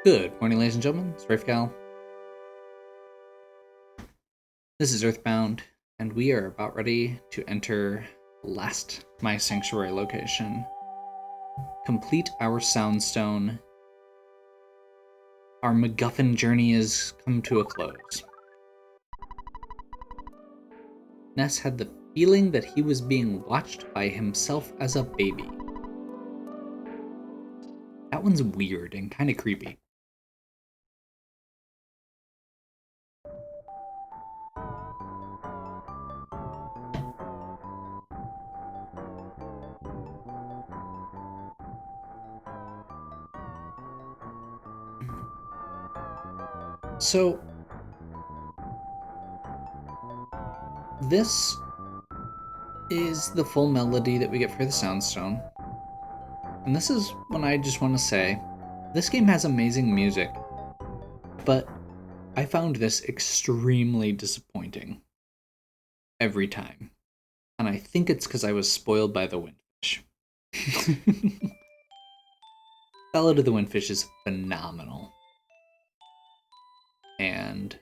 Good morning, ladies and gentlemen. It's Rafgal. This is Earthbound, and we are about ready to enter the last My Sanctuary location. Complete our Soundstone. Our MacGuffin journey has come to a close. Ness had the feeling that he was being watched by himself as a baby. That one's weird and kind of creepy. So, this is the full melody that we get for the Soundstone. And this is when I just want to say, this game has amazing music, but I found this extremely disappointing every time. And I think it's because I was spoiled by the Windfish. Ballad of the Windfish is phenomenal. And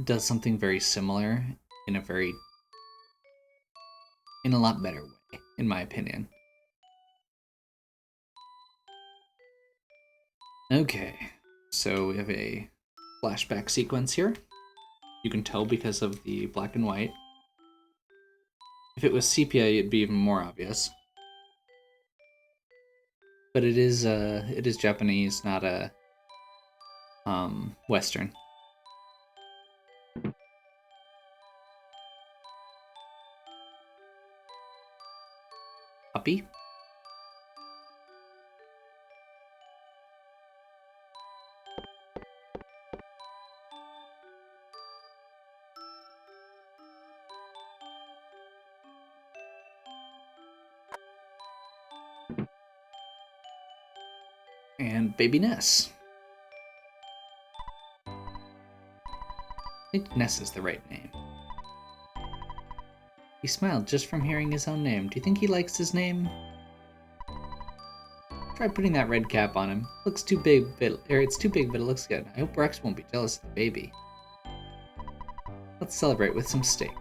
does something very similar in a lot better way, in my opinion. Okay, so we have a flashback sequence here. You can tell because of the black and white. If it was sepia, it'd be even more obvious. But it is Japanese, not a Western. Puppy? And Baby Ness. I think Ness is the right name. He smiled just from hearing his own name. Do you think he likes his name? Try putting that red cap on him. Looks too big, it's too big, but it looks good. I hope Rex won't be jealous of the baby. Let's celebrate with some steak.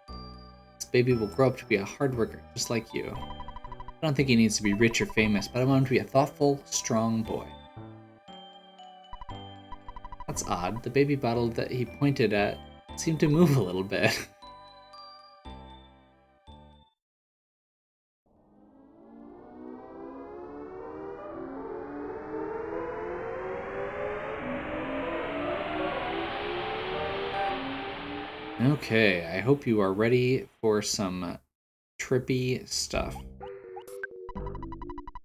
This baby will grow up to be a hard worker, just like you. I don't think he needs to be rich or famous, but I want him to be a thoughtful, strong boy. That's odd. The baby bottle that he pointed at seemed to move a little bit. Okay, I hope you are ready for some trippy stuff.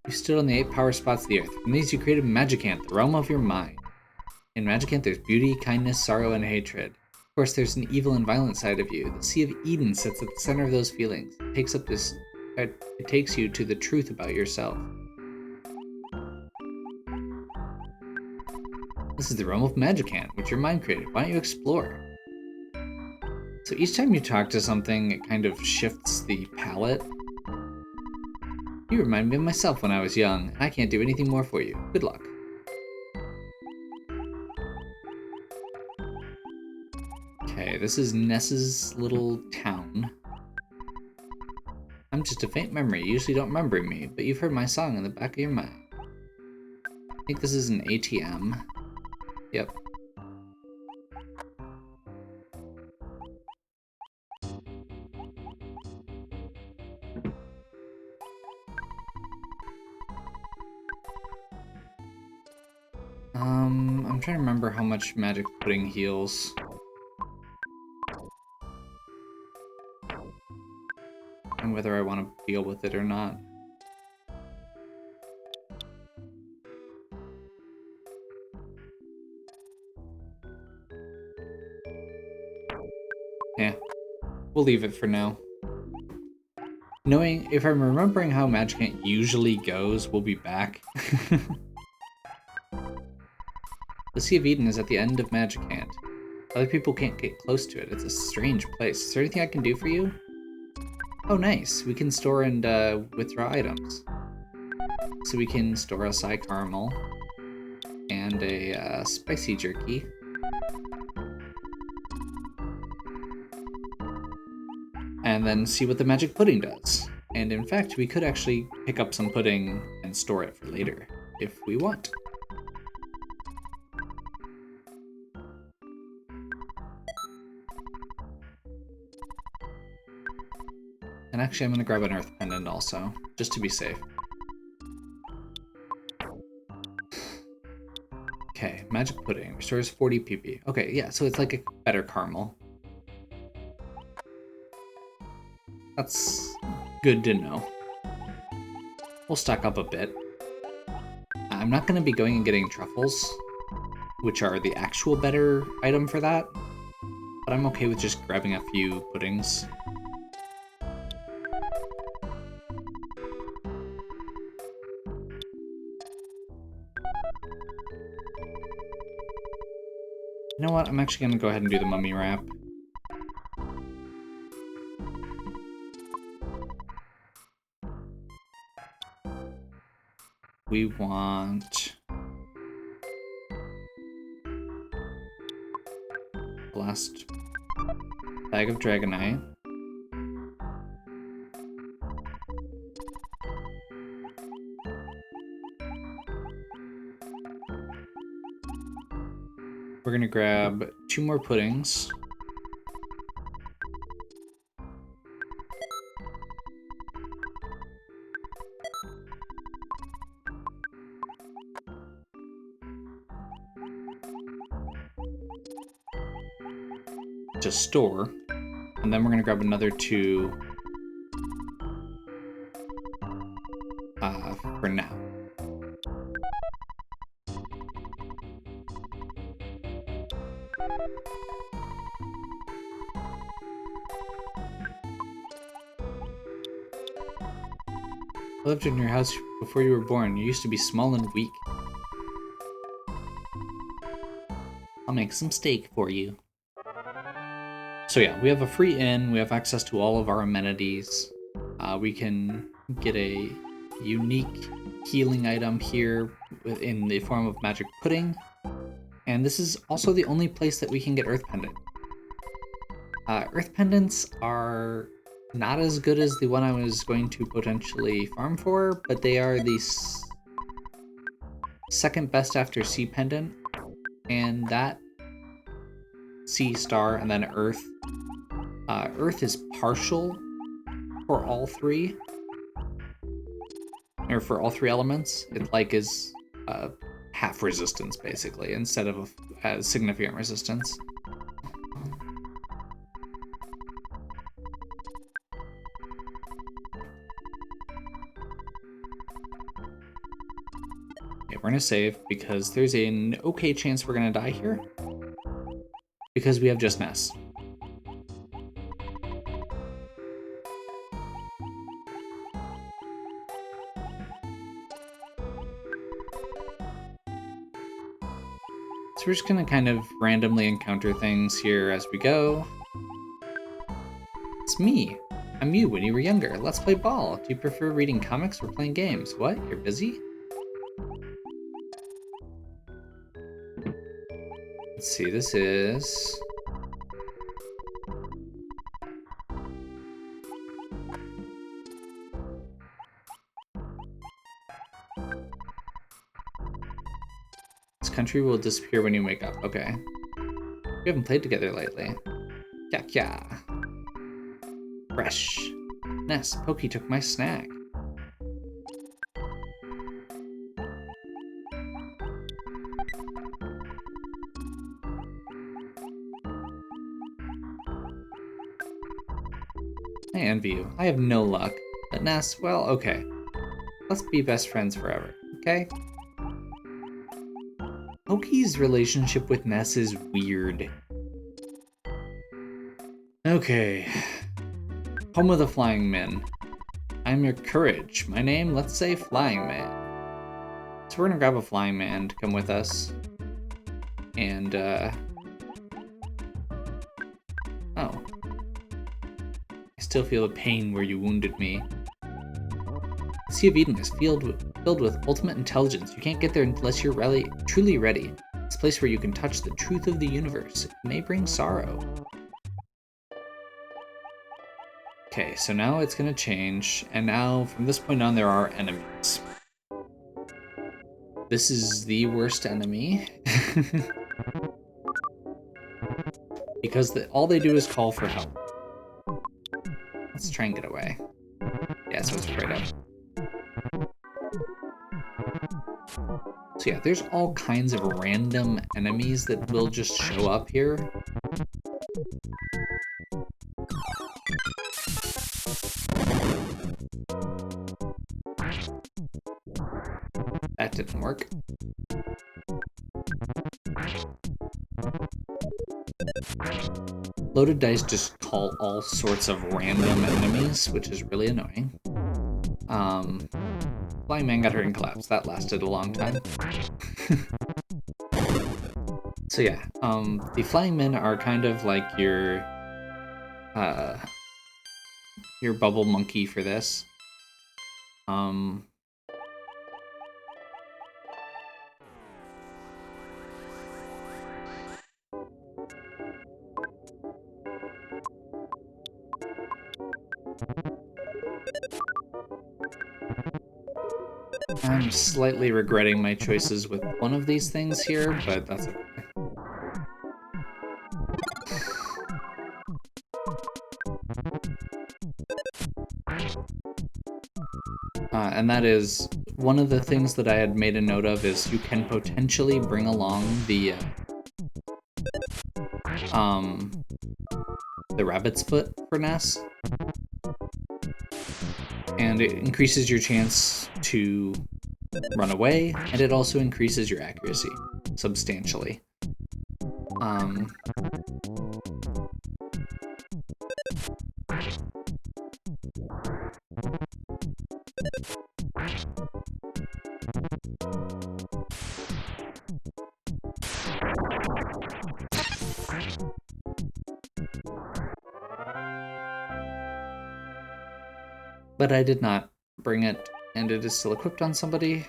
You stood on the 8 power spots of the earth. From these you created Magicant, the realm of your mind. In Magicant there's beauty, kindness, sorrow, and hatred. Of course there's an evil and violent side of you. The Sea of Eden sits at the center of those feelings. It takes you to the truth about yourself. This is the realm of Magicant, which your mind created. Why don't you explore? So each time you talk to something, it kind of shifts the palette. You remind me of myself when I was young, and I can't do anything more for you. Good luck. Okay, this is Ness's little town. I'm just a faint memory. You usually don't remember me, but you've heard my song in the back of your mind. I think this is an ATM. Yep. I'm trying to remember how much magic pudding heals. And whether I want to deal with it or not. Yeah, we'll leave it for now. Knowing, if I'm remembering how Magicant usually goes, we'll be back. The Sea of Eden is at the end of Magicant. Other people can't get close to it. It's a strange place. Is there anything I can do for you? Oh, nice. We can store and withdraw items. So we can store a Psy Caramel and a spicy jerky. And then see what the magic pudding does. And in fact, we could actually pick up some pudding and store it for later, if we want. And actually, I'm going to grab an Earth Pendant also, just to be safe. Okay, magic pudding restores 40 PP. Okay, yeah, so it's like a better caramel. That's good to know. We'll stock up a bit. I'm not going to be going and getting truffles, which are the actual better item for that, but I'm okay with just grabbing a few puddings. You know what? I'm actually going to go ahead and do the mummy wrap. We want last bag of Dragonite. We're gonna grab 2 more puddings. To store, and then we're gonna grab another 2 for now. I lived in your house before you were born. You used to be small and weak. I'll make some steak for you. So yeah, we have a free inn, we have access to all of our amenities. We can get a unique healing item here in the form of magic pudding. And this is also the only place that we can get Earth Pendant. Earth Pendants are not as good as the one I was going to potentially farm for, but they are the second best after Sea Pendant. And that Sea Star and then Earth. Earth is partial for all 3. Or for all 3 elements. It like is half resistance basically, instead of a significant resistance. Okay, we're gonna save because there's an okay chance we're gonna die here. Because we have just Ness. So we're just gonna kind of randomly encounter things here as we go. It's me. I'm you when you were younger. Let's play ball. Do you prefer reading comics or playing games? What? You're busy? Let's see, this is... This country will disappear when you wake up. Okay. We haven't played together lately. Yeah. Fresh. Ness, Pokey took my snack. I envy you. I have no luck. But Ness, well, okay. Let's be best friends forever, okay? Pokey's relationship with Ness is weird. Okay. Home of the Flying Men. I'm your courage. My name, let's say Flying Man. So we're gonna grab a Flying Man to come with us. And, oh. I still feel the pain where you wounded me. The Sea of Eden is filled with filled with ultimate intelligence. You can't get there unless you're truly ready. It's a place where you can touch the truth of the universe. It may bring sorrow. Okay, so now it's gonna change, and now from this point on there are enemies. This is the worst enemy. Because all they do is call for help. Let's try and get away. Yeah, so it's right up. So yeah, there's all kinds of random enemies that will just show up here. That didn't work. Loaded dice just call all sorts of random enemies, which is really annoying. Flying man got hurt and collapsed. That lasted a long time. So yeah, the flying men are kind of like your bubble monkey for this. I'm slightly regretting my choices with one of these things here, but that's okay. And that is one of the things that I had made a note of is you can potentially bring along the rabbit's foot for Ness. And it increases your chance to run away, and it also increases your accuracy substantially. But I did not bring it, and it is still equipped on somebody.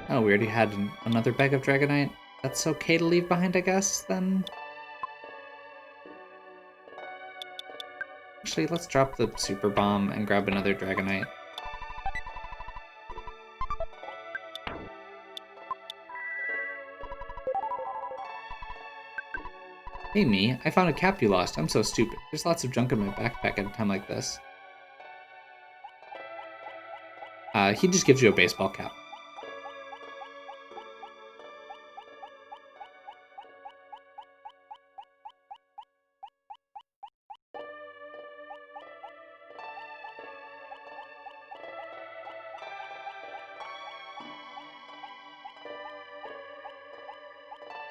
Oh, we already had another bag of Dragonite. That's okay to leave behind, I guess, then? Actually, let's drop the Super Bomb and grab another Dragonite. Hey me, I found a cap you lost. I'm so stupid. There's lots of junk in my backpack at a time like this. He just gives you a baseball cap.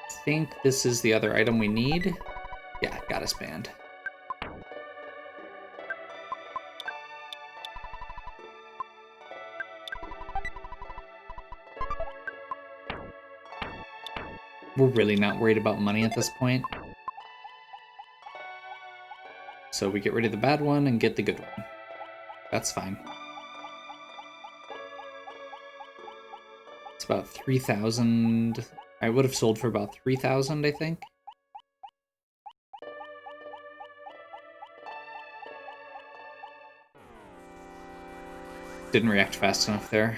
I think this is the other item we need. Yeah, Goddess Band. We're really not worried about money at this point. So we get rid of the bad one and get the good one. That's fine. It's about 3,000. I would have sold for about 3,000, I think. Didn't react fast enough there.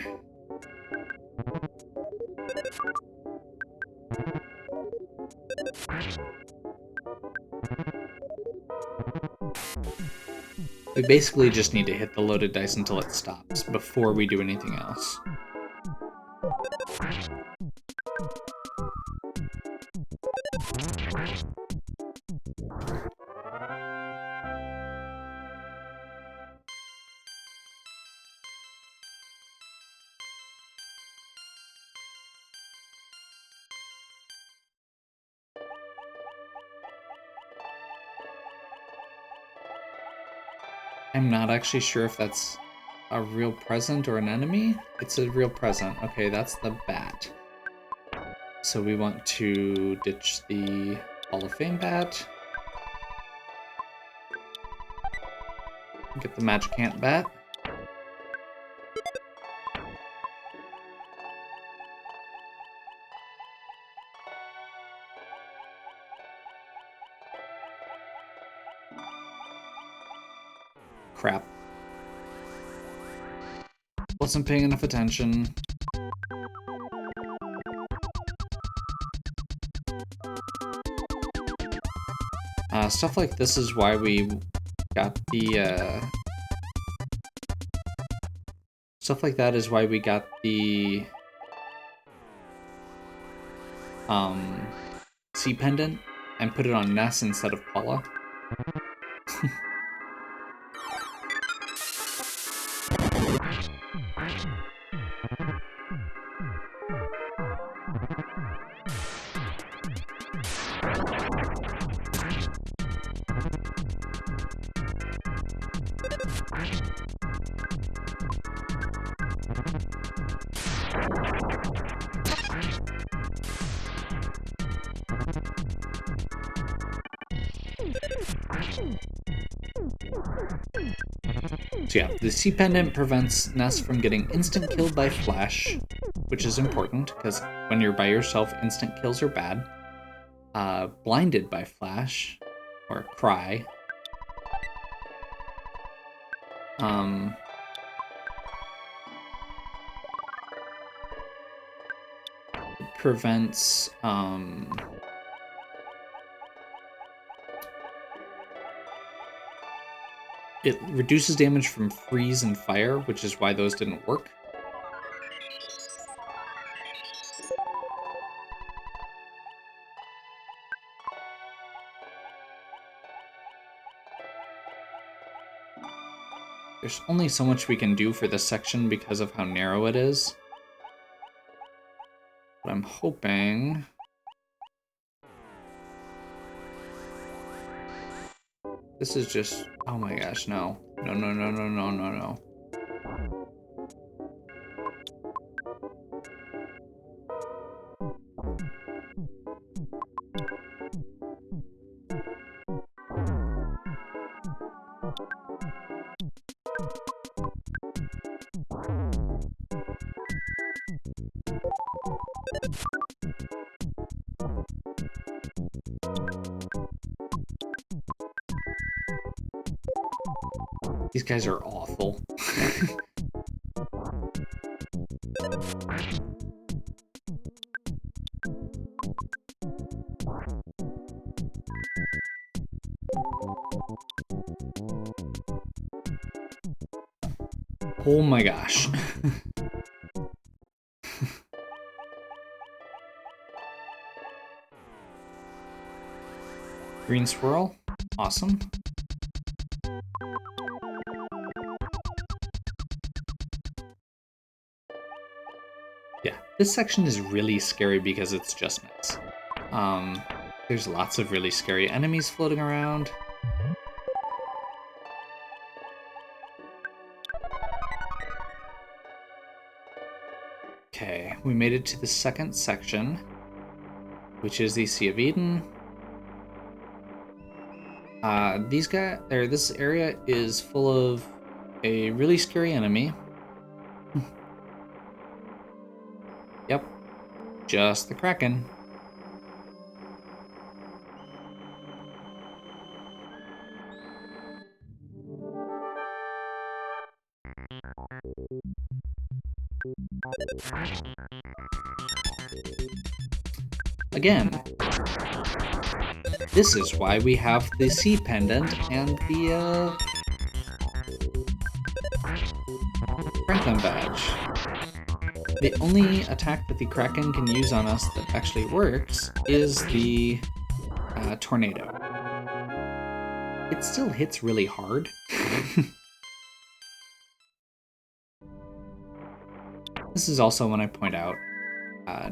We basically just need to hit the loaded dice until it stops before we do anything else. I'm not actually sure if that's a real present or an enemy. It's a real present. Okay, that's the bat. So we want to ditch the Hall of Fame bat. Get the Magicant bat. Crap. Wasn't paying enough attention. Stuff like this is why we got the, stuff like that is why we got the, sea pendant and put it on Ness instead of Paula. So yeah, the sea pendant prevents Ness from getting instant killed by Flash, which is important, because when you're by yourself, instant kills are bad. Blinded by Flash, or Cry. It prevents, it reduces damage from freeze and fire, which is why those didn't work. There's only so much we can do for this section because of how narrow it is. But I'm hoping... This is just... Oh my gosh, no. No, no, no, no, no, no, no. These guys are awful. Oh my gosh. Green swirl. Awesome. Yeah, this section is really scary because it's just Ness. There's lots of really scary enemies floating around. Okay, we made it to the second section, which is the Sea of Eden. This area is full of a really scary enemy. Yep, just the Kraken. Again, this is why we have the sea pendant and the Franklin badge. The only attack that the Kraken can use on us that actually works is the tornado. It still hits really hard. This is also when I point out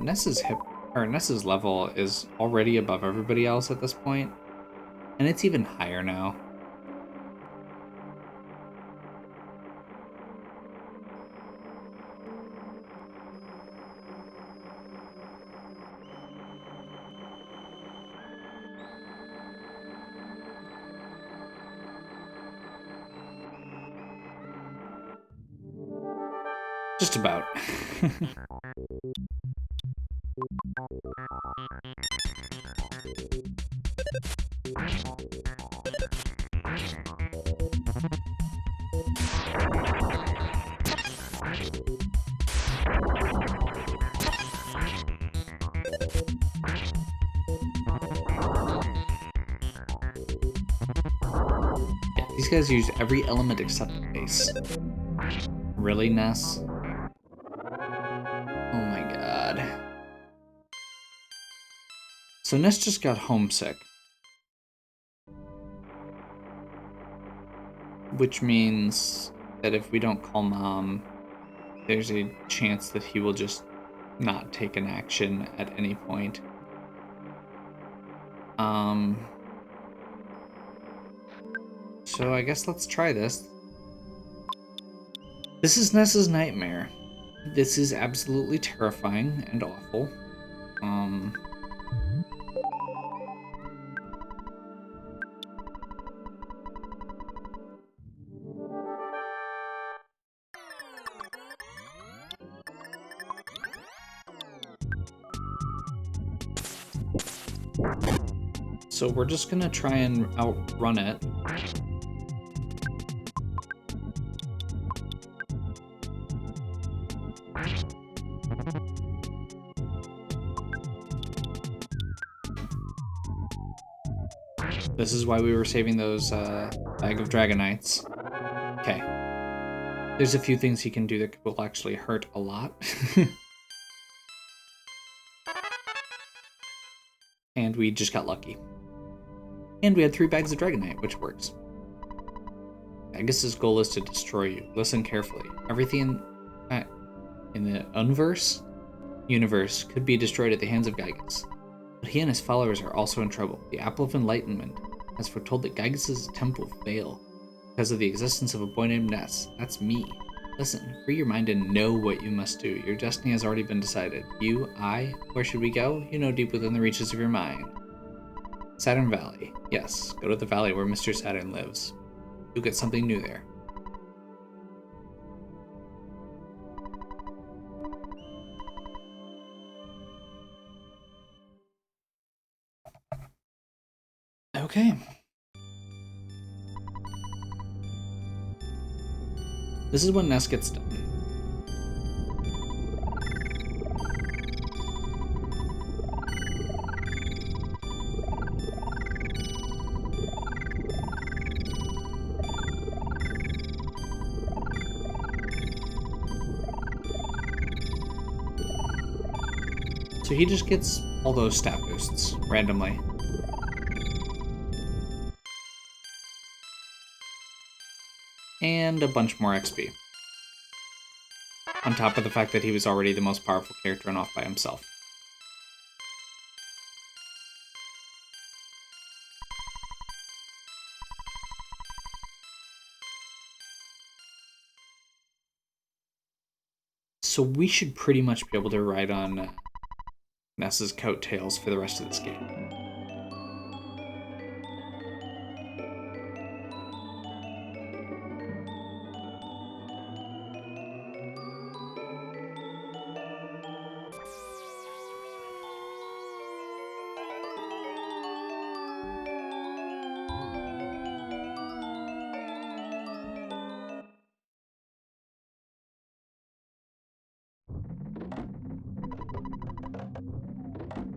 Ness's level is already above everybody else at this point, and it's even higher now. Just about. These guys use every element except the base. Really, Ness? Oh my god. So Ness just got homesick. Which means that if we don't call Mom, there's a chance that he will just not take an action at any point. So I guess let's try this. This is Ness's nightmare. This is absolutely terrifying and awful. So we're just gonna try and outrun it. This is why we were saving those bag of Dragonites. Okay. There's a few things he can do that will actually hurt a lot. And we just got lucky. And we had 3 bags of Dragonite, which works. Agus's goal is to destroy you. Listen carefully. Everything in the universe could be destroyed at the hands of Gygus. But he and his followers are also in trouble. The Apple of Enlightenment has foretold that Gygus' attempt will fail because of the existence of a boy named Ness. That's me. Listen, free your mind and know what you must do. Your destiny has already been decided. You, I, where should we go? You know deep within the reaches of your mind. Saturn Valley. Yes, go to the valley where Mr. Saturn lives. You'll get something new there. Okay. This is when Ness gets done. So he just gets all those stat boosts randomly. And a bunch more XP. On top of the fact that he was already the most powerful character and off by himself. So we should pretty much be able to ride on Ness's coattails for the rest of this game.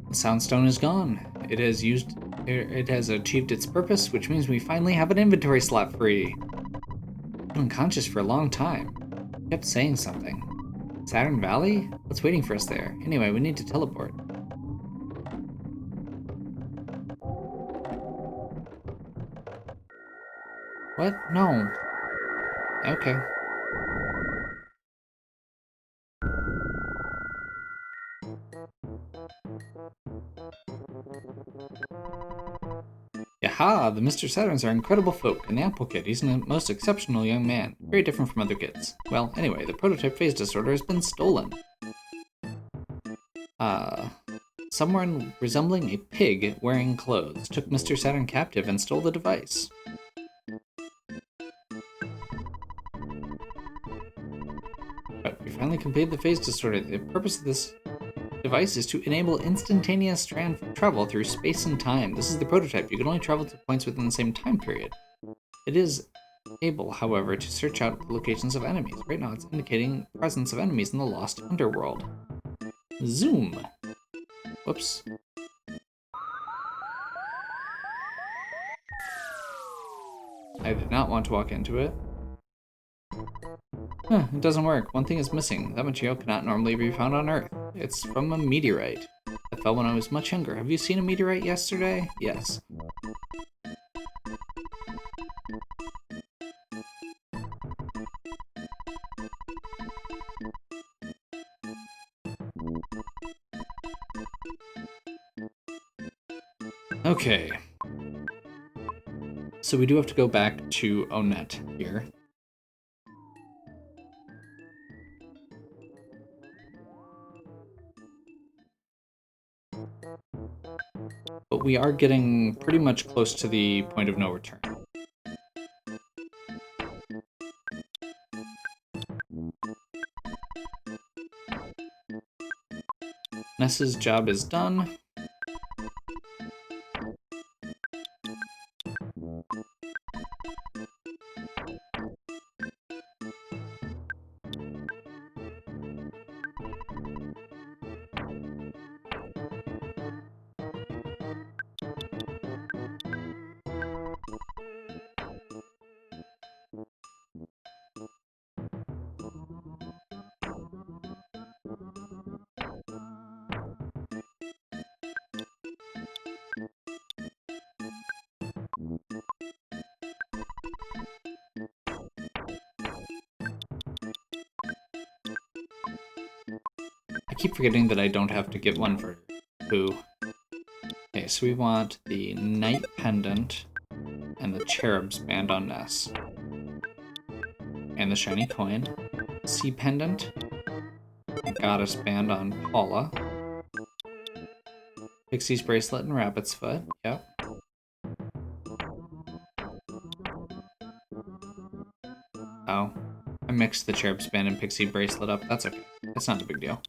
The Soundstone is gone. It has achieved its purpose, which means we finally have an inventory slot free. I've been unconscious for a long time. I kept saying something. Saturn Valley? What's waiting for us there? Anyway, we need to teleport. What? No. Okay. Yaha! The Mr. Saturns are incredible folk, and the Apple Kid, he's a most exceptional young man. Very different from other kids. Well, anyway, the prototype phase disorder has been stolen. Someone resembling a pig wearing clothes took Mr. Saturn captive and stole the device. But we finally completed the phase disorder. The purpose of this device is to enable instantaneous travel through space and time. This is the prototype. You can only travel to points within the same time period. It is able, however, to search out the locations of enemies. Right now it's indicating the presence of enemies in the lost underworld. Zoom. Whoops. I did not want to walk into it. Huh, it doesn't work. One thing is missing. That material cannot normally be found on Earth. It's from a meteorite that fell when I was much younger. Have you seen a meteorite yesterday? Yes. Okay. So we do have to go back to Onet here. But we are getting pretty much close to the point of no return. Ness's job is done. I keep forgetting that I don't have to get one for Pooh. Okay, so we want the Knight Pendant and the Cherub's Band on Ness. And the Shiny Coin. Sea Pendant. Goddess Band on Paula. Pixie's Bracelet and Rabbit's Foot. Yep. Oh. I mixed the Cherub's Band and Pixie Bracelet up. That's okay. It's not a big deal.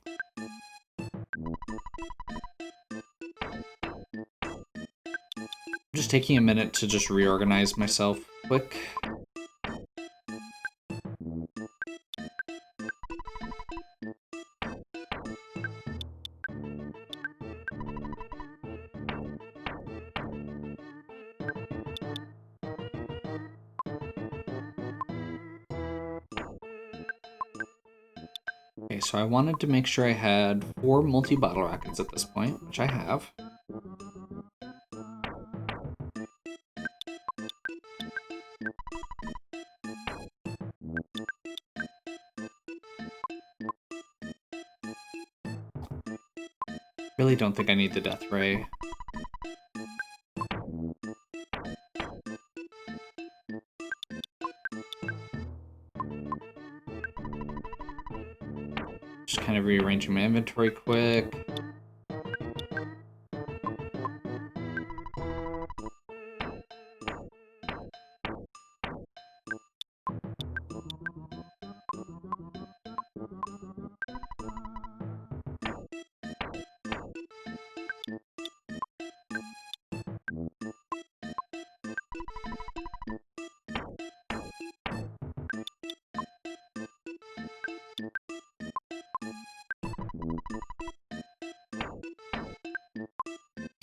I'm just taking a minute to just reorganize myself quick. Okay, so I wanted to make sure I had 4 multi-bottle rockets at this point, which I have. Really don't think I need the Death Ray. Just kind of rearranging my inventory quick.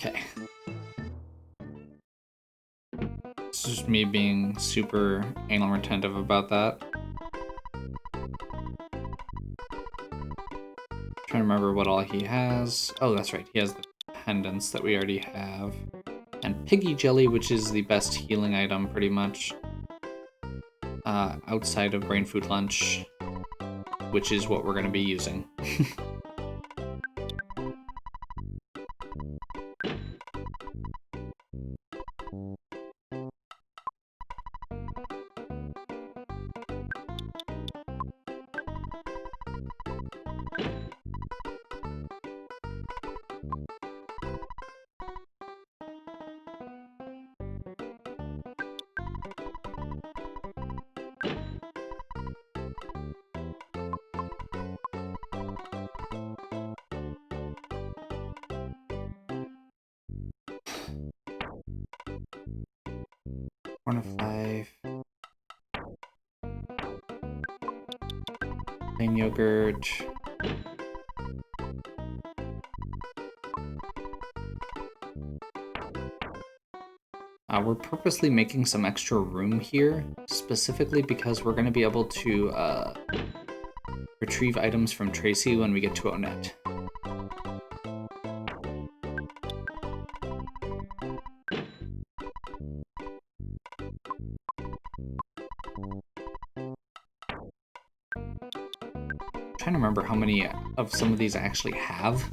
Okay. It's just me being super anal retentive about that. Trying to remember what all he has. Oh, that's right. He has the pendants that we already have. And Piggy Jelly, which is the best healing item, pretty much. Outside of Brain Food Lunch, which is what we're going to be using. One of 5. Plain yogurt. We're purposely making some extra room here, specifically because we're going to be able to retrieve items from Tracy when we get to Onett. I'm trying to remember how many of some of these I actually have.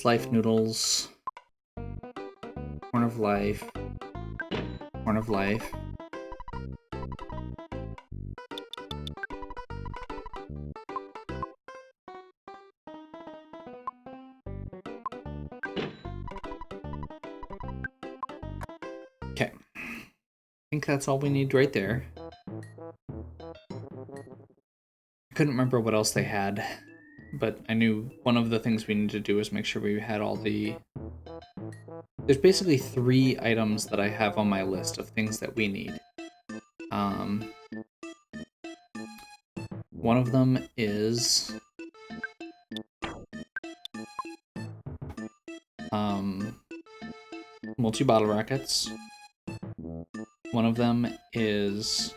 Life noodles. Horn of life. Horn of life. Okay. I think that's all we need right there. I couldn't remember what else they had, but I knew one of the things we needed to do was make sure we had all the... There's basically 3 items that I have on my list of things that we need. One of them is... multi-bottle rockets. One of them is...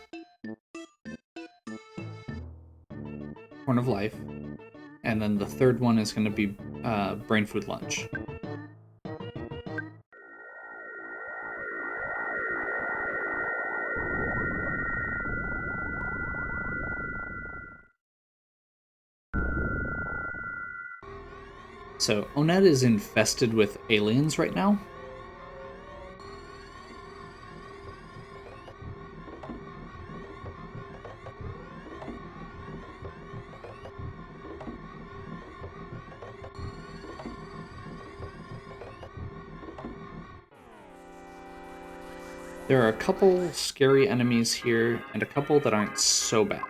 Horn of Life. And then the third one is going to be Brain Food Lunch. So, Onett is infested with aliens right now. There are a couple scary enemies here, and a couple that aren't so bad.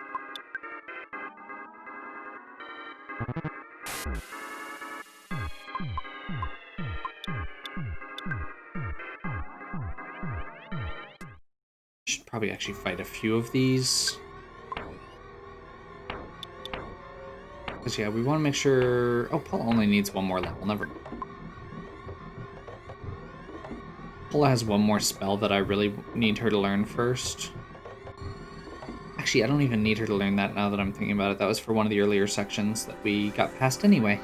Should probably actually fight a few of these. Because yeah, we want to make sure... Oh, Paula only needs one more level, never mind. Paula has one more spell that I really need her to learn first. Actually, I don't even need her to learn that now that I'm thinking about it. That was for one of the earlier sections that we got past anyway.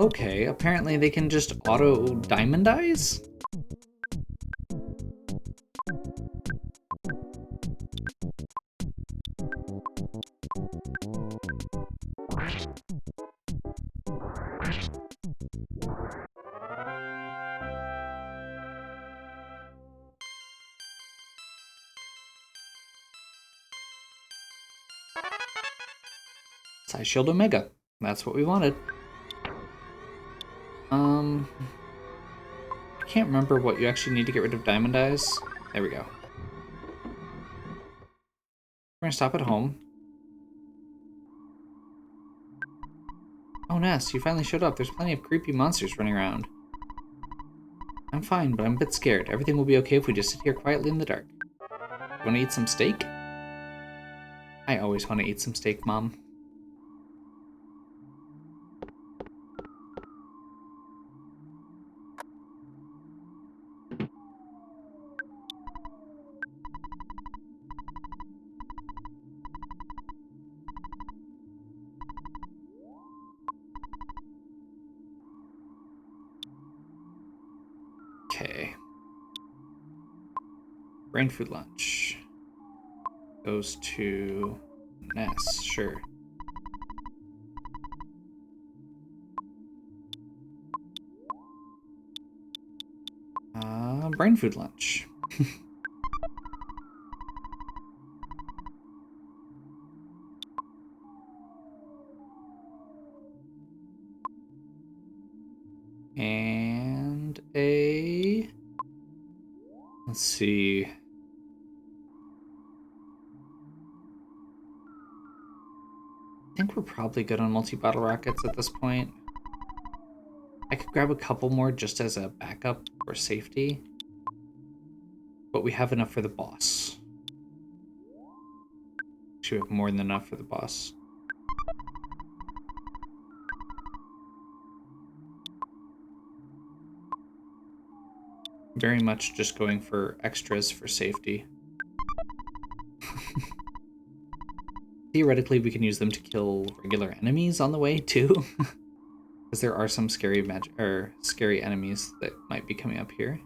Okay, apparently they can just auto-diamondize? Side Shield Omega. That's what we wanted. I can't remember what you actually need to get rid of Diamond Eyes. There we go. We're gonna stop at home. Oh, Ness, you finally showed up. There's plenty of creepy monsters running around. I'm fine, but I'm a bit scared. Everything will be okay if we just sit here quietly in the dark. Wanna eat some steak? I always want to eat some steak, Mom. Okay. Brain food lunch goes to Ness, sure. Brain food lunch. And a... Let's see. I think we're probably good on multi-bottle rockets at this point. I could grab a couple more just as a backup for safety. But we have enough for the boss. Actually, we have more than enough for the boss. Very much just going for extras for safety. Theoretically, we can use them to kill regular enemies on the way too, because there are some scary scary enemies that might be coming up here.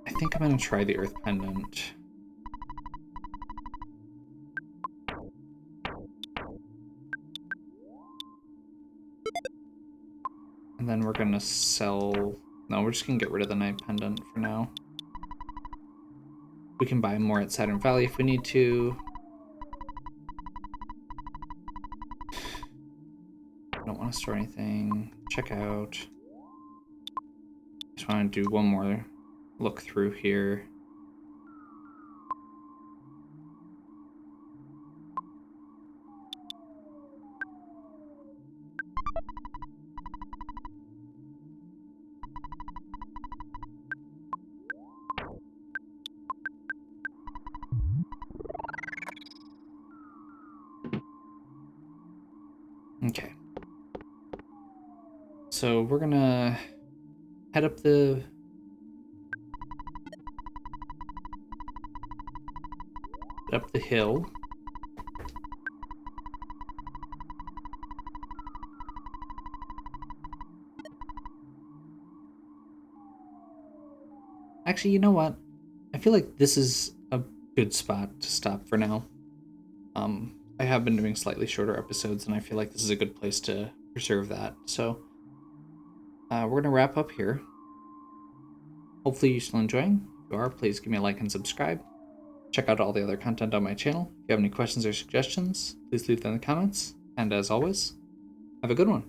I think I'm gonna try the Earth Pendant. And then we're gonna sell... No, we're just gonna get rid of the Night Pendant for now. We can buy more at Saturn Valley if we need to. I don't want to store anything. Check out. Just want to do one more look through here. Okay. So we're gonna head up the hill. Actually, you know what? I feel like this is a good spot to stop for now. I have been doing slightly shorter episodes, and I feel like this is a good place to preserve that. So we're gonna wrap up here. Hopefully you're still enjoying. If you are, please give me a like and subscribe. Check out all the other content on my channel. If you have any questions or suggestions, please leave them in the comments. And as always, have a good one.